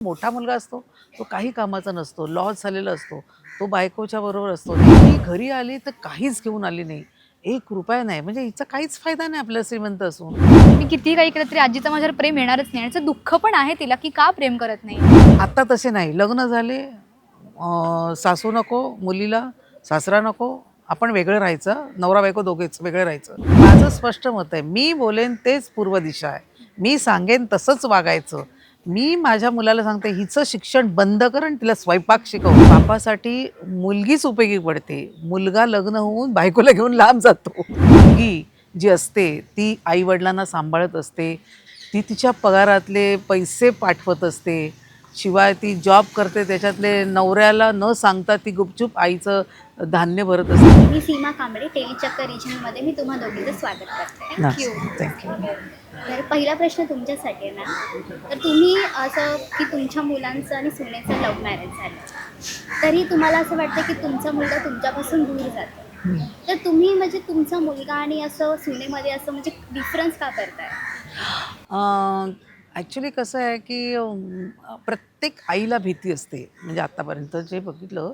मोठा मुलगा असतो तो काही कामाचा नसतो, लॉस झालेला असतो, तो बायकोच्या बरोबर असतो. ही घरी आली तर काहीच घेऊन आली नाही, एक रुपया नाही. म्हणजे हिचा काहीच फायदा नाही आपल्याला श्रीमंत असून. मी कितीही काही केलं तरी आजीचं माझ्यावर प्रेम येणारच नाही. याचं दुःख पण आहे तिला, की का प्रेम करत नाही. आता तसे नाही, लग्न झाले, सासू नको मुलीला, सासरा नको, आपण वेगळं राहायचं, नवरा बायको दोघेच वेगळं राहायचं. माझं स्पष्ट मत आहे, मी बोलेन तेच पूर्व दिशा आहे, मी सांगेन तसंच वागायचं. मी माझ्या मुलाला सांगते, हिचं शिक्षण बंद कर आणि तिला स्वयंपाक शिकव. बापासाठी मुलगीच उपयोगी पडते. मुलगा लग्न होऊन बायकोला घेऊन लांब जातो. मुलगी जी असते ती आई वडिलांना सांभाळत असते, ती तिच्या पगारातले पैसे पाठवत असते, शिवाय ती जॉब करते, त्याच्यातले नवऱ्याला न सांगता ती गुपचूप आईचं धान्य भरत असते. मी सीमा कांबळे, टेलीचक्कर रिजनमध्ये मी तुम्हा दोघींचं स्वागत करते. थँक्यू. थँक्यू. तर पहिला प्रश्न तुमच्यासाठी आहे मॅम. तर तुम्ही असं की तुमच्या मुलांचं आणि सुनेचं लव्ह मॅरेज झालं, तरी तुम्हाला असं वाटतं की तुमचा मुलगा तुमच्यापासून दूर जातो, तर तुम्ही म्हणजे तुमचा मुलगा आणि असं सुनेमध्ये असं म्हणजे डिफरन्स का करताय? ॲक्च्युली कसं आहे की प्रत्येक आईला भीती असते. म्हणजे आत्तापर्यंत जे बघितलं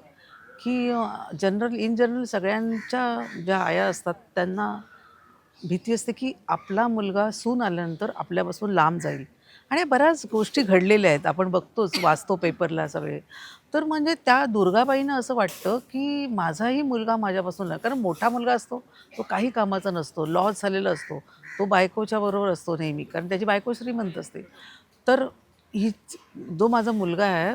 की इन जनरल सगळ्यांच्या ज्या आया असतात त्यांना भीती असते की आपला मुलगा सून आल्यानंतर आपल्यापासून लांब जाईल. आणि बऱ्याच गोष्टी घडलेल्या आहेत, आपण बघतोच, वाचतो पेपरला सगळे. तर म्हणजे त्या दुर्गाबाईंना असं वाटतं की माझाही मुलगा माझ्यापासून लांब, कारण मोठा मुलगा असतो तो काही कामाचा नसतो, लॉस झालेला असतो, तो बायकोच्या बरोबर असतो नेहमी, कारण त्याची बायको श्रीमंत असते. तर ही जो माझा मुलगा आहे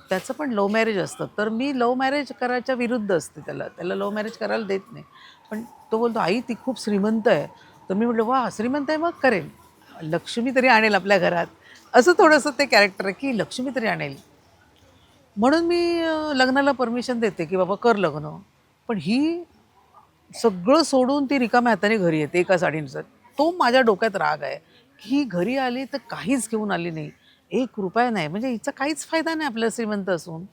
त्याचं पण लव्ह मॅरेज असतं. तर मी लव्ह मॅरेज करायच्या विरुद्ध असते, त्याला लव्ह मॅरेज करायला देत नाही. पण तो बोलतो, आई ती खूप श्रीमंत आहे. तर मी म्हटलं, वा श्रीमंत आहे, मग करेल, लक्ष्मी तरी आणेल आपल्या घरात. असं थोडंसं ते कॅरेक्टर आहे की लक्ष्मी तरी आणेल. म्हणून मी लग्नाला परमिशन देते की बाबा कर लग्न. पण ही सगळं सोडून ती रिकाम्या हाताने घरी येते एका साडीनुसार. तो माझ्या डोक्यात राग आहे की ही घरी आली तर काहीच घेऊन आली नाही, एक रुपया नाही. म्हणजे हिचा काहीच फायदा नाही आपल्याला श्रीमंत असून.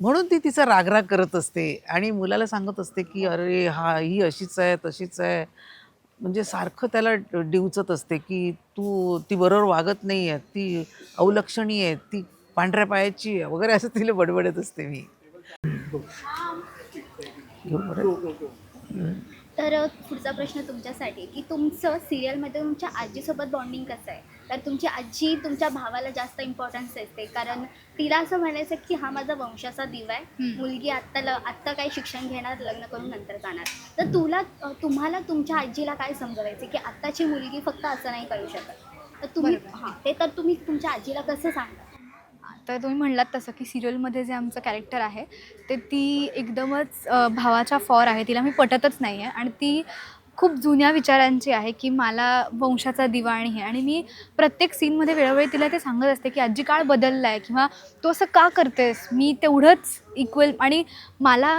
म्हणून ती तिचा रागराग करत असते आणि मुलाला सांगत असते की अरे हा ही अशीच आहे तशीच आहे. म्हणजे सारखं त्याला डिवचत असते की ती बरोबर वागत नाही आहे, ती अवलक्षणी आहे, ती पांढऱ्या पायाची आहे वगैरे, असं तिला बडबडत असते मी. घेऊ बरं. तर पुढचा प्रश्न तुमच्यासाठी की तुमचं सिरियलमध्ये तुमच्या आजीसोबत बॉन्डिंग कसं आहे? तर तुमची आजी तुमच्या भावाला जास्त इम्पॉर्टन्स देते, कारण तिला असं म्हणायचं की हा माझा वंशाचा दिवा आहे, मुलगी आत्ता काही शिक्षण घेणार, लग्न करून नंतर जाणार. तर तुम्हाला तुमच्या आजीला काय समजवायचं की आत्ताची मुलगी फक्त असं नाही करू शकत, तर तुम्ही हां ते तर तुम्ही तुमच्या आजीला कसं सांगता? तर तुम्ही म्हणलात तसं की सिरियलमध्ये जे आमचं कॅरेक्टर आहे ते ती एकदमच भावाच्या फॉर आहे, तिला मी पटतच नाही आहे आणि ती खूप जुन्या विचारांची आहे की मला वंशाचा दिवाणी आहे. आणि मी प्रत्येक सीनमध्ये वेळोवेळी तिला ते सांगत असते की आजी काळ बदलला आहे किंवा तू असं का करतेस, मी तेवढंच इक्वल. आणि मला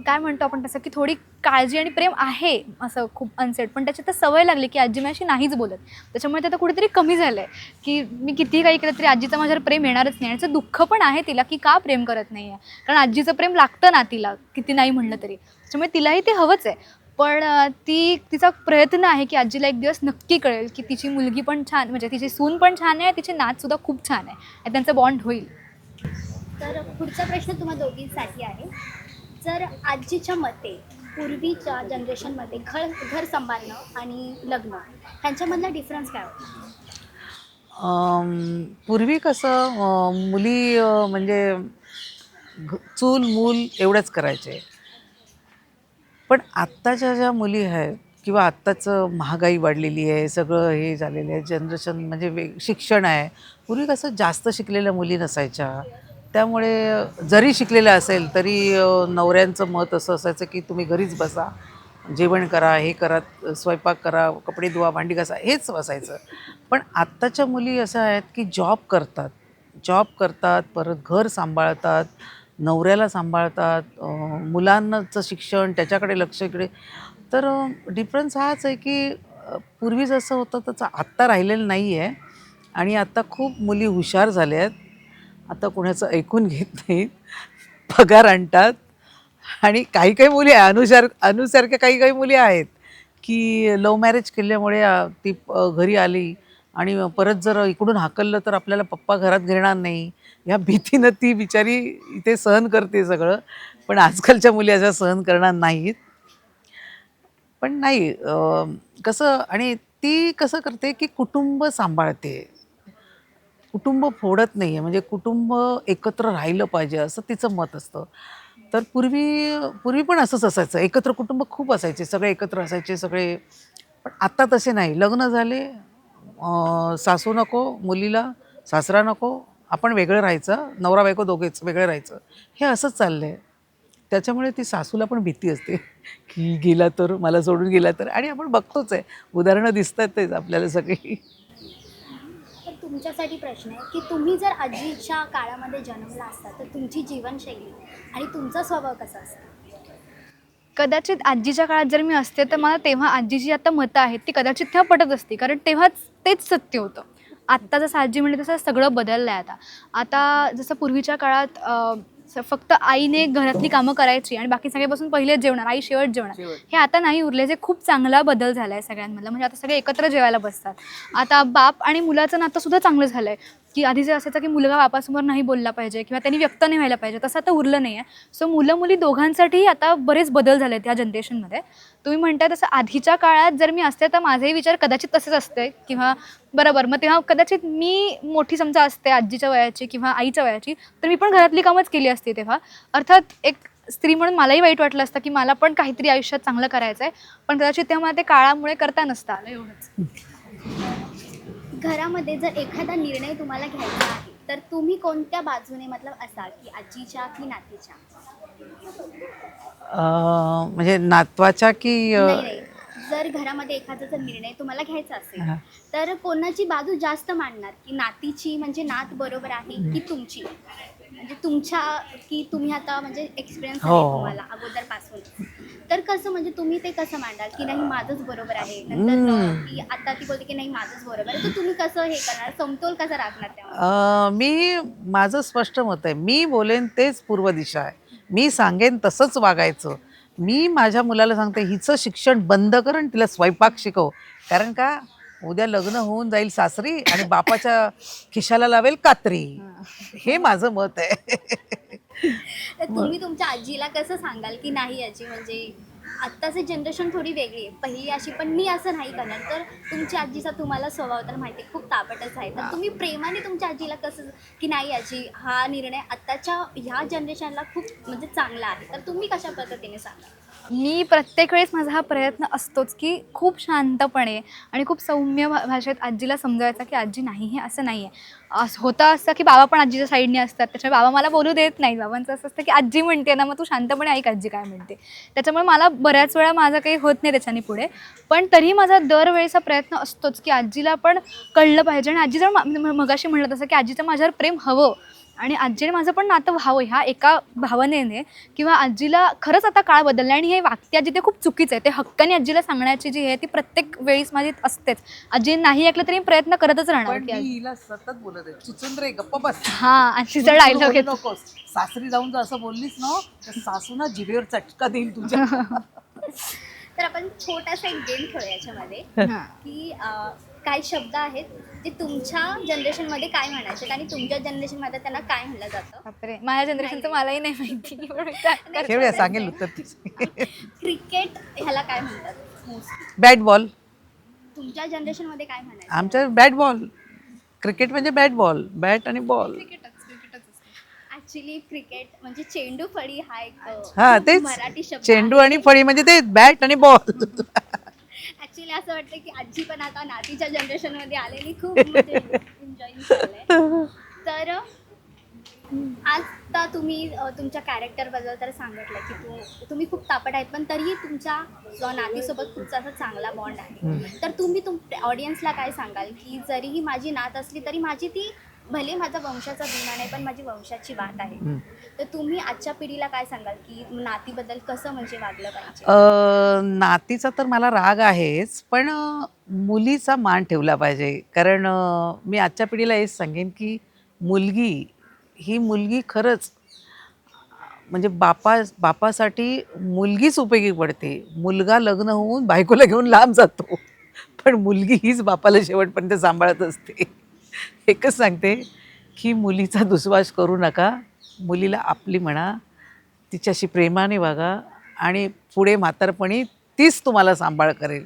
काय म्हणतो आपण तसं की थोडी काळजी आणि प्रेम आहे असं खूप अनसेट, पण त्याच्यात तर सवय लागली की आजी माझ्याशी नाहीच बोलत. त्याच्यामुळे ते आता कुठेतरी कमी झालं आहे की मी कितीही काही केलं तरी आजीचं माझ्यावर प्रेम येणारच नाही. याचं दुःख पण आहे तिला की का प्रेम करत नाही आहे, कारण आजीचं प्रेम लागतं ना तिला, किती नाही म्हणलं तरी. त्याच्यामुळे तिलाही ते हवंच आहे. पण तिचा प्रयत्न आहे की आजीला एक दिवस नक्की कळेल की तिची मुलगी पण छान, म्हणजे तिची सून पण छान आहे, तिची नातसुद्धा खूप छान आहे आणि त्यांचा बॉन्ड होईल. तर पुढचा प्रश्न तुम्हा दोघींसाठी आहे. जर आजीच्या मते पूर्वीच्या जनरेशनमध्ये घर सांभाळणं आणि लग्न ह्यांच्यामधला डिफरन्स काय होता? पूर्वी कसं मुली म्हणजे चूल मूल एवढंच करायचे. पण आत्ताच्या ज्या मुली आहेत किंवा आत्ताचं महागाई वाढलेली आहे, सगळं हे झालेलं आहे, जनरेशन म्हणजे शिक्षण आहे. पूर्वी कसं जास्त शिकलेल्या मुली नसायच्या, त्यामुळे जरी शिकलेल्या असेल तरी नवऱ्यांचं मत असं असायचं की तुम्ही घरीच बसा, जेवण करा, हे करा, स्वयंपाक करा, कपडे धुवा, भांडी घासा, हेच असायचं. पण आत्ताच्या मुली अशा आहेत की जॉब करतात, परत घर सांभाळतात, नवऱ्याला सांभाळतात, मुलांचं शिक्षण, त्याच्याकडे लक्ष इकडे. तर डिफरन्स हाच आहे की पूर्वी जसं होतं तसं आत्ता राहिलेलं नाही आहे. आणि आता खूप मुली हुशार झाल्या आहेत. आता कोणाचं ऐकून घेत नाहीत, पगार आणतात. आणि काही काही मुली आहे, अनुसारख्या काही काही मुली आहेत की लव्ह मॅरेज केल्यामुळे ती घरी आली आणि परत जर इकडून हाकललं तर आपल्याला पप्पा घरात घेणार नाही, ह्या भीतीनं ती बिचारी इथे सहन करते सगळं. पण आजकालच्या मुली अशा सहन करणार नाहीत. पण नाही कसं आणि ती कसं करते की कुटुंब सांभाळते, कुटुंब फोडत नाही आहे. म्हणजे कुटुंब एकत्र राहिलं पाहिजे असं तिचं मत असतं. तर पूर्वी पूर्वी पण असंच असायचं, एकत्र कुटुंब खूप असायचे, सगळे एकत्र असायचे सगळे. पण आता तसे नाही. लग्न झाले, सासू नको मुलीला, सासरा नको, आपण वेगळं राहायचं, नवरा बायको दोघेच वेगळं राहायचं, हे असंच चाललं आहे. त्याच्यामुळे ती सासूला पण भीती असते की गेला तर, मला सोडून गेला तर. आणि आपण बघतोच आहे, उदाहरणं दिसतात तेच आपल्याला सगळी. तर तुमच्यासाठी प्रश्न आहे की तुम्ही जर आजीच्या काळामध्ये जन्मला असता तर तुमची जीवनशैली आणि तुमचा स्वभाव कसा असता? कदाचित आजीच्या काळात जर मी असते तर मला तेव्हा आजीची आता मतं आहेत ती कदाचित तेव्हा पटत असती, कारण तेव्हाच तेच सत्य होतं. आत्ता जसं आजी म्हणते तसं सगळं बदललं आहे आता. आता जसं पूर्वीच्या काळात फक्त आईने घरातली कामं करायची आणि बाकी सगळ्यापासून पहिलेच जेवणार, आई शेवट जेवणार, हे आता नाही उरले. जे खूप चांगला बदल झाला आहे सगळ्यांमधला. म्हणजे आता सगळे एकत्र जेवायला बसतात. आता बाप आणि मुलाचं नातं सुद्धा चांगलं झालं आहे, की आधी जे असायचं की मुलगा बापासमोर नाही बोलला पाहिजे किंवा त्यांनी व्यक्त नाही व्हायला पाहिजे, तसं आता उरलं नाही आहे. सो मुलं मुली दोघांसाठीही आता बरेच बदल झाले आहेत या जनरेशनमध्ये. तुम्ही म्हणताय तसं आधीच्या काळात जर मी असते तर माझेही विचार कदाचित तसेच असते किंवा बरोबर. मग तेव्हा कदाचित मी मोठी समजा असते आजीच्या वयाची किंवा आईच्या वयाची, तर मी पण घरातली कामच केली असती तेव्हा. अर्थात एक स्त्री म्हणून मलाही वाईट वाटलं असतं की मला पण काहीतरी आयुष्यात चांगलं करायचं आहे, पण कदाचित तेव्हा मला ते काळामुळे करता नसतं आलं. एवढंच. घरामध्ये जर एखादा निर्णय तुम्हाला घ्यायचा आहे तर तुम्ही कोणत्या बाजूने मतलब असाल की आजीच्या की नातीच्या? म्हणजे नातवाच्या की नाही नाही, जर घरामध्ये एखादा जर निर्णय तुम्हाला घ्यायचा असेल हा. तर कोणाची बाजू जास्त मांडणार, की नातीची म्हणजे नात बरोबर आहे की तुमची, म्हणजे तुमच्या, की तुम्ही आता म्हणजे एक्सपिरियन्स आहे हो. तुम्हाला अगोदरपासून, तर कसं म्हणजे तुम्ही ते कसं मांडाल की नाही माझंच बरोबर आहे, नंतर की आता ती बोलते की नाही माझंच बरोबर आहे, तर तुम्ही कसं हे करणार, समतोल कसा राखणार तेव्हा? मी माझं स्पष्ट मत आहे, मी बोलेन तेच पूर्व दिशा आहे, मी सांगेन तसंच वागायचं. मी माझ्या मुलाला सांगते हिचं शिक्षण बंद कर आणि तिला स्वयंपाक शिकव. कारण का उद्या लग्न होऊन जाईल सासरी आणि बापाच्या खिशाला लावेल कात्री. हे माझं मत आहे. तर तुम्ही तुमच्या आजीला कसं सांगाल की नाही आजी म्हणजे आत्ताची जनरेशन थोडी वेगळी आहे, पहिली अशी, पण मी असं नाही करणार, तर तुमची आजीचा तुम्हाला स्वभाव तर माहिती आहे खूप तापटच आहे, तर तुम्ही प्रेमाने तुमच्या आजीला कसं की नाही आजी हा निर्णय आत्ताच्या ह्या जनरेशनला खूप म्हणजे चांगला आहे, तर तुम्ही कशा पद्धतीने सांगा? मी प्रत्येक वेळेस माझा हा प्रयत्न असतोच की खूप शांतपणे आणि खूप सौम्य भाषेत आजीला समजावायचा की आजी नाही, हे असं नाही आहे. असं होतं असं की बाबा पण आजीच्या साईडने असतात, त्याच्यामुळे बाबा मला बोलू देत नाही. बाबांचं असं असतं की आजी म्हणते ना, मग तू शांतपणे ऐक आजी काय म्हणते. त्याच्यामुळे मला बऱ्याच वेळा माझं काही होत नाही त्याच्याने पुढे. पण तरी माझा दरवेळेचा प्रयत्न असतोच की आजीला पण कळलं पाहिजे आणि आजी जर मगाशी म्हणलं तसं की आजीचं माझ्यावर प्रेम हवं आणि आजीने माझं पण नातं व्हावं ह्या एका भावनेने, किंवा आजीला खरंच आता काळ बदलला आणि हे वाक्य आजी ते खूप चुकीचं आहे, ते हक्काने आजीला सांगण्याची जी आहे ती प्रत्येक वेळीस माझी असतेच. आजी नाही ऐकलं तरी मी प्रयत्न करतच राहणार पण की मी हिला सतत बोलत आहे, चुचुंद्रे गप्प बस, हा आजीचा तू डायलॉग बोलू येतो. नकोस. सासरी जाऊन जर असं बोललीस ना तर सासू ना जिभेवर चटका देईल तुझ्या. तर आपण छोटासा एक गेम खेळूया याच्यामध्ये, हां. की काही शब्द आहेत जे तुमच्या जनरेशनमध्ये काय म्हणायचे आणि तुमच्या जनरेशनमध्ये त्यांना काय म्हणलं जातं. बापरे, माझ्या जनरेशनचं मलाही नाही माहिती. एवढं विचार करते. खेळूया, सांगेल उत्तर तिचं. क्रिकेट ह्याला काय म्हणतात मोस्टली? Bat ball. तुमच्या जनरेशनमध्ये काय म्हणायचं? आमच्या बॅट बॉल. क्रिकेट म्हणजे बॅट बॉल, बॅट आणि बॉल. ऍक्च्युली क्रिकेट म्हणजे चेंडू फळी हा एक हा तेच, मराठी शब्द चेंडू आहे. आणि फळी म्हणजे ते बॅट आणि बॉल. ऍक्च्युली असं वाटतं की आजी पण आता नातीच्या जनरेशनमध्ये आलेली खूप म्हणजे एन्जॉय चाललंय. तर आता तुम्ही तुमच्या कॅरेक्टरबद्दल तर सांगितलं की तुम्ही खूप तापट आहेत, पण तरीही तुमच्या नातीसोबत खूप जास्त चांगला बॉन्ड आहे. तर तुम्ही ऑडियन्सला काय सांगाल की जरीही माझी नात असली तरी माझी ती भले माझा वंशाचा गुन्हा नाही पण माझी वंशाची बात आहे, तर तुम्ही आजच्या पिढीला काय सांगाल की नातीबद्दल कसं म्हणजे वागलं पाहिजे? नातीचा तर मला राग आहेच, पण मुलीचा मान ठेवला पाहिजे. कारण मी आजच्या पिढीला हेच सांगेन की मुलगी खरंच म्हणजे बापासाठी मुलगीच उपयोगी पडते. मुलगा लग्न होऊन बायकोला घेऊन लांब जातो, पण मुलगी हीच बापाला शेवटपर्यंत सांभाळत असते. एकच सांगते की मुलीचा दुस्वास करू नका. मुलीला आपली म्हणा, तिच्याशी प्रेमाने वागा आणि पुढे म्हातारपणी तीच तुम्हाला सांभाळ करेल.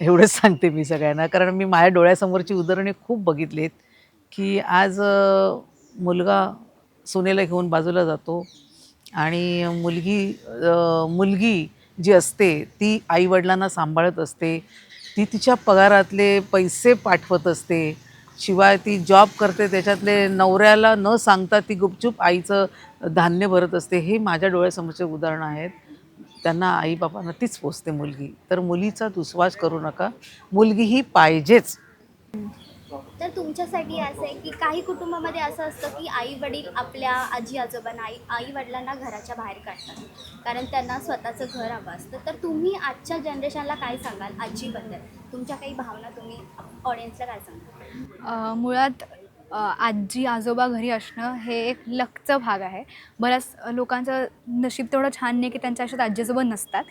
एवढंच सांगते मी सगळ्यांना. कारण मी माझ्या डोळ्यासमोरची उदाहरणे खूप बघितली आहेत, की आज मुलगा सुनेला घेऊन बाजूला जातो आणि मुलगी जी असते ती आईवडिलांना सांभाळत असते. ती तिच्या पगारातले पैसे पाठवत असते. शिवाय ती जॉब करते, त्याच्यातले नवऱ्याला न सांगता ती गुपचूप आईचं धान्य भरत असते. हे माझ्या डोळ्यासमोरचे उदाहरणं आहेत. त्यांना आईबापांना तीच पोसते मुलगी. तर मुलीचा दुस्वास करू नका. मुलगी ही पाहिजेच. तर तुमच्यासाठी असं आहे की काही कुटुंबामध्ये असं असतं की आई वडील आपल्या आजी आजोबांना आई वडिलांना घराच्या बाहेर काढतात कारण त्यांना स्वतःचं घर हवं असतं. तर तुम्ही आजच्या जनरेशनला काय सांगाल आजीबद्दल? तुमच्या काही भावना तुम्ही ऑडियन्सला काय सांगाल? मुळात आजी आजोबा घरी असणं हे एक लकचा भाग आहे. बऱ्याच लोकांचं नशीब तेवढं छान नाही की त्यांच्या आयुष्यात आजी आजोबा नसतात.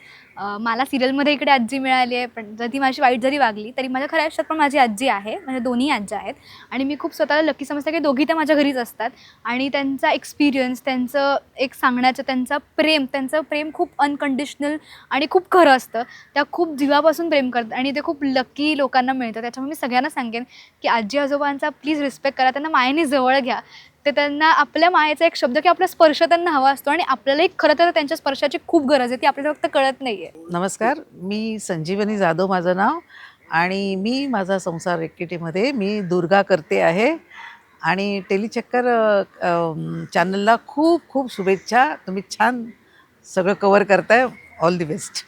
मला सिरियलमध्ये इकडे आजी मिळाली आहे, पण जर ती माझी वाईट जरी वागली तरी माझ्या खऱ्या आयुष्यात पण माझी आजी आहे. म्हणजे दोन्ही आज्या आहेत आणि मी खूप स्वतःला लकी समजते की दोघी त्या माझ्या घरीच असतात आणि त्यांचा एक्सपिरियन्स, त्यांचं एक सांगण्याचं, त्यांचं प्रेम खूप अनकंडिशनल आणि खूप खरं असतं. त्या खूप जीवापासून प्रेम करतात आणि ते खूप लकी लोकांना मिळतं. त्याच्यामुळे मी सगळ्यांना सांगेन की आजी आजोबांचा प्लीज रिस्पेक्ट करा. त्यांना मायेने जवळ घ्या. ते त्यांना आपल्या मायेचा एक शब्द की आपला स्पर्श त्यांना हवा असतो आणि आपल्यालाही खरं तर त्यांच्या स्पर्शाची खूप गरज आहे. ती आपल्याला फक्त कळत नाही आहे. नमस्कार, मी संजीवनी जाधव माझं नाव आणि मी माझा संसार एकटीमध्ये मी दुर्गा करते आहे आणि टेलीचक्कर चॅनलला खूप खूप शुभेच्छा. तुम्ही छान सगळं कवर करताय. All the best.